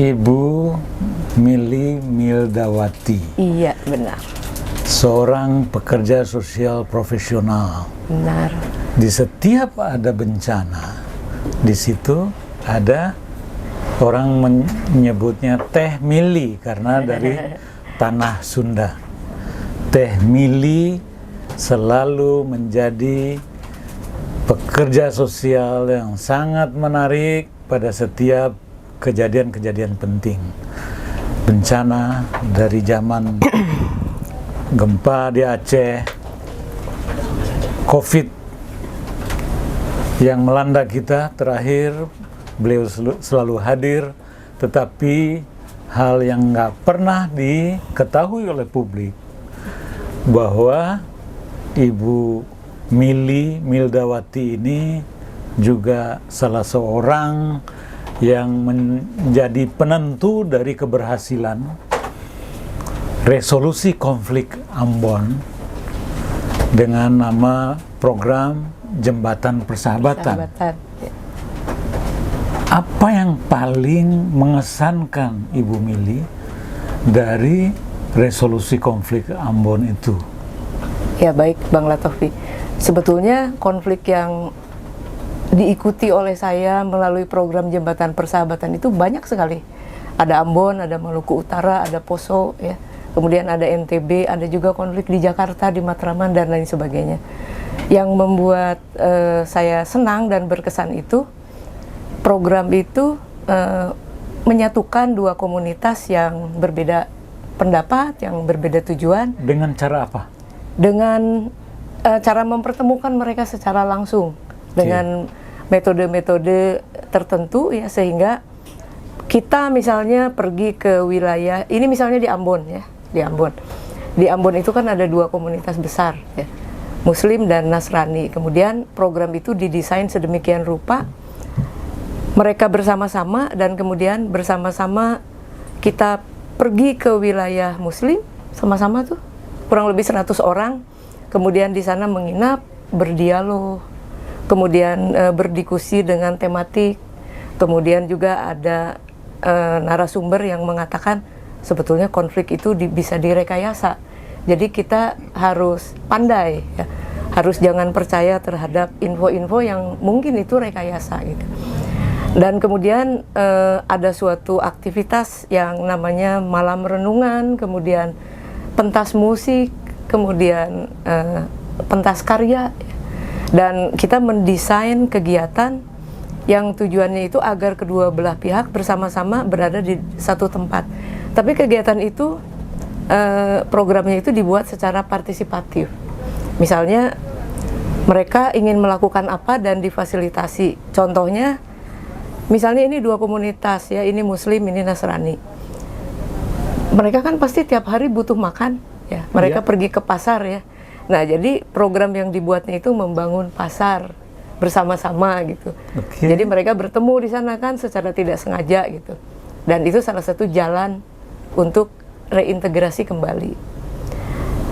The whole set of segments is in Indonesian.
Ibu Mili Mildawati. Iya, benar. Seorang pekerja sosial profesional. Benar. Di setiap ada bencana, di situ ada orang menyebutnya Teh Mili karena dari tanah Sunda. Teh Mili selalu menjadi pekerja sosial yang sangat menarik pada setiap kejadian-kejadian penting. Bencana dari zaman gempa di Aceh, COVID yang melanda kita terakhir, beliau selalu hadir, tetapi hal yang nggak pernah diketahui oleh publik bahwa Ibu Mili Mildawati ini juga salah seorang yang menjadi penentu dari keberhasilan resolusi konflik Ambon dengan nama program Jembatan Persahabatan. Apa yang paling mengesankan Ibu Mili dari resolusi konflik Ambon itu? Ya, baik Bang Latofi. Sebetulnya konflik yang diikuti oleh saya melalui program Jembatan Persahabatan itu banyak sekali. Ada Ambon, ada Maluku Utara, ada Poso, ya. Kemudian ada NTB, ada juga konflik di Jakarta, di Matraman, dan lain sebagainya. Yang membuat saya senang dan berkesan itu, program itu menyatukan dua komunitas yang berbeda pendapat, yang berbeda tujuan. Dengan cara apa? Dengan cara mempertemukan mereka secara langsung dengan metode-metode tertentu, ya, sehingga kita misalnya pergi ke wilayah ini, misalnya di Ambon, ya, di Ambon itu kan ada dua komunitas besar, ya, Muslim dan Nasrani. Kemudian program itu didesain sedemikian rupa mereka bersama-sama, dan kemudian bersama-sama kita pergi ke wilayah Muslim sama-sama tuh kurang lebih 100 orang, kemudian di sana menginap, berdialog, kemudian berdiskusi dengan tematik, kemudian juga ada narasumber yang mengatakan sebetulnya konflik itu bisa direkayasa. Jadi kita harus pandai, ya, harus jangan percaya terhadap info-info yang mungkin itu rekayasa gitu. Dan kemudian ada suatu aktivitas yang namanya malam renungan, kemudian pentas musik, kemudian pentas karya. Dan kita mendesain kegiatan yang tujuannya itu agar kedua belah pihak bersama-sama berada di satu tempat. Tapi kegiatan itu, programnya itu dibuat secara partisipatif. Misalnya mereka ingin melakukan apa dan difasilitasi. Contohnya, misalnya ini dua komunitas, ya, ini Muslim, ini Nasrani. Mereka kan pasti tiap hari butuh makan, ya. Mereka pergi ke pasar, ya. Nah, jadi program yang dibuatnya itu membangun pasar bersama-sama gitu. Jadi mereka bertemu di sana kan secara tidak sengaja gitu. Dan itu salah satu jalan untuk reintegrasi kembali.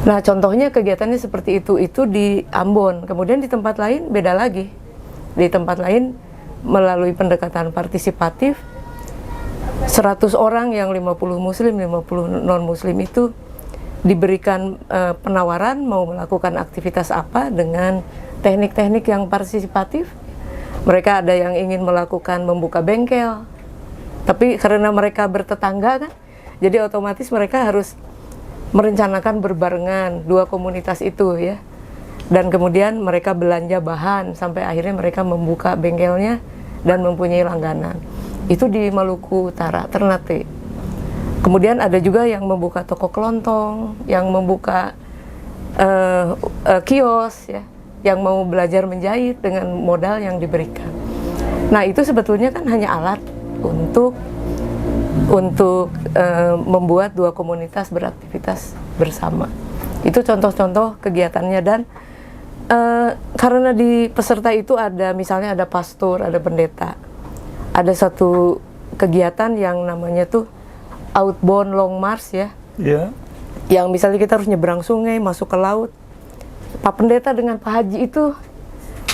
Nah, contohnya kegiatannya seperti itu di Ambon. Kemudian di tempat lain beda lagi. Di tempat lain melalui pendekatan partisipatif, 100 orang yang 50 Muslim, 50 non-Muslim itu diberikan penawaran mau melakukan aktivitas apa dengan teknik-teknik yang partisipatif. Mereka ada yang ingin melakukan membuka bengkel, tapi karena mereka bertetangga kan, jadi otomatis mereka harus merencanakan berbarengan dua komunitas itu, ya. Dan kemudian mereka belanja bahan sampai akhirnya mereka membuka bengkelnya dan mempunyai langganan. Itu di Maluku Utara, Ternate. Kemudian ada juga yang membuka toko kelontong, yang membuka kios, ya, yang mau belajar menjahit dengan modal yang diberikan. Nah, itu sebetulnya kan hanya alat untuk membuat dua komunitas beraktivitas bersama. Itu contoh-contoh kegiatannya. Dan karena di peserta itu ada, misalnya ada pastor, ada pendeta. Ada satu kegiatan yang namanya tuh outbound long march, ya. Yeah. Yang misalnya kita harus nyebrang sungai, masuk ke laut. Pak Pendeta dengan Pak Haji itu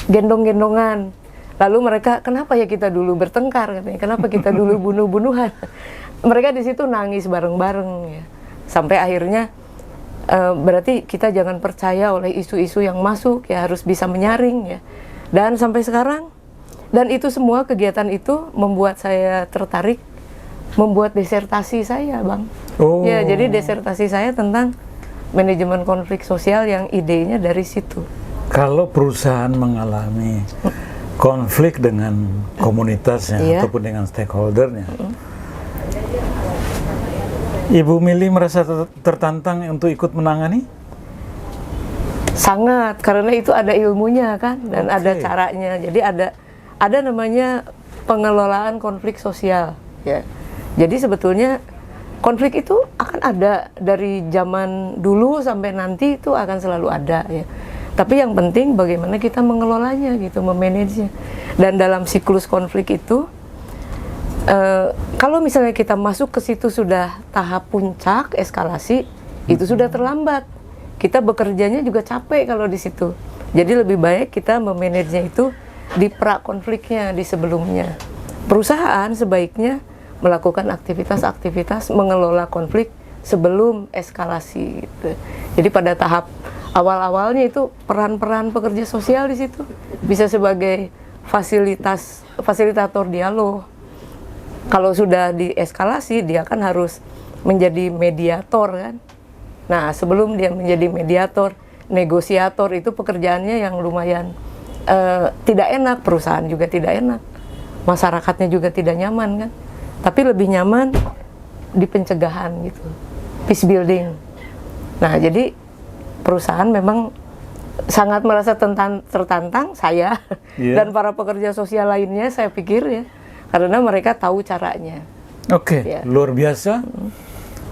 gendong-gendongan. Lalu mereka, kenapa ya kita dulu bertengkar, katanya, kenapa kita dulu bunuh-bunuhan? mereka di situ nangis bareng-bareng ya. Sampai akhirnya berarti kita jangan percaya oleh isu-isu yang masuk ya, harus bisa menyaring ya. Dan sampai sekarang, dan itu semua kegiatan itu membuat saya tertarik membuat disertasi saya, Bang. Oh. Ya, jadi disertasi saya tentang manajemen konflik sosial yang idenya dari situ. Kalau perusahaan mengalami konflik dengan komunitasnya Iya. ataupun dengan stakeholdernya, Ibu Mili merasa tertantang untuk ikut menangani? Sangat, karena itu ada ilmunya kan, dan ada Oke. caranya. Jadi ada namanya pengelolaan konflik sosial. Ya. Jadi sebetulnya konflik itu akan ada dari zaman dulu sampai nanti, itu akan selalu ada ya. Tapi yang penting bagaimana kita mengelolanya gitu, memanagenya. Dan dalam siklus konflik itu, kalau misalnya kita masuk ke situ sudah tahap puncak eskalasi, itu sudah terlambat. Kita bekerjanya juga capek kalau di situ. Jadi lebih baik kita memanagenya itu di pra konfliknya, di sebelumnya. Perusahaan sebaiknya melakukan aktivitas-aktivitas mengelola konflik sebelum eskalasi gitu. Jadi pada tahap awal-awalnya itu peran-peran pekerja sosial di situ bisa sebagai fasilitator dialog. Kalau sudah dieskalasi, dia kan harus menjadi mediator kan. Nah, sebelum dia menjadi mediator, negosiator, itu pekerjaannya yang lumayan tidak enak, perusahaan juga tidak enak, masyarakatnya juga tidak nyaman kan. Tapi lebih nyaman di pencegahan gitu, peace building. Nah, jadi perusahaan memang sangat merasa tertantang, saya dan para pekerja sosial lainnya, saya pikir ya, karena mereka tahu caranya. Oke, Ya. luar biasa.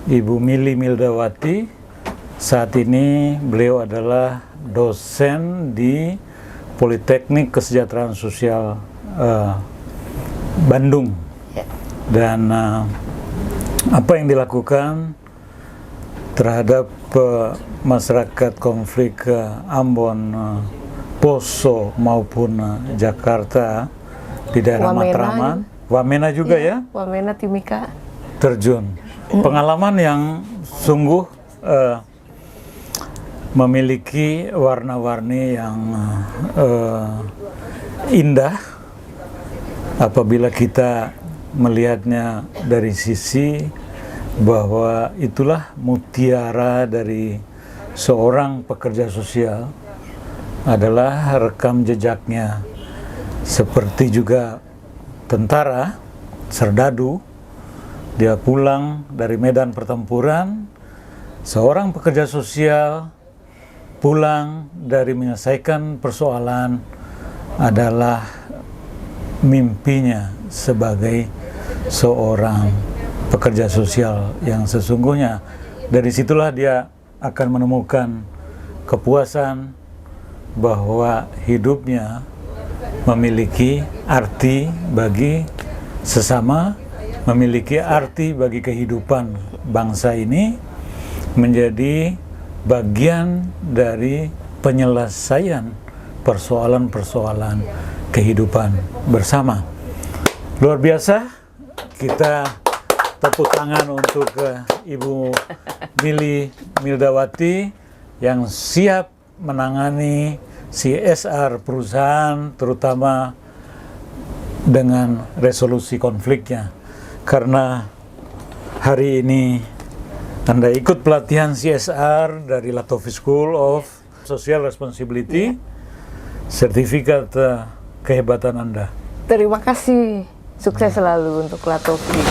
Ibu Mili Mildawati, saat ini beliau adalah dosen di Politeknik Kesejahteraan Sosial Bandung. Ya. Dan apa yang dilakukan terhadap masyarakat konflik Ambon, Poso maupun Jakarta di daerah Wamena. Matraman, Wamena juga ya, Wamena Timika. terjun. Pengalaman yang sungguh memiliki warna-warni yang indah apabila kita melihatnya dari sisi bahwa itulah mutiara dari seorang pekerja sosial adalah rekam jejaknya, seperti juga tentara, serdadu. Dia pulang dari medan pertempuran, seorang pekerja sosial pulang dari menyelesaikan persoalan adalah mimpinya sebagai seorang pekerja sosial yang sesungguhnya. Dari situlah dia akan menemukan kepuasan bahwa hidupnya memiliki arti bagi sesama, memiliki arti bagi kehidupan bangsa ini, menjadi bagian dari penyelesaian persoalan-persoalan kehidupan bersama. Luar biasa, kita tepuk tangan untuk Ibu Mili Mildawati yang siap menangani CSR perusahaan, terutama dengan resolusi konfliknya. Karena hari ini Anda ikut pelatihan CSR dari Latofi School of Social Responsibility, sertifikat kehebatan Anda. Terima kasih, sukses selalu untuk Latofi.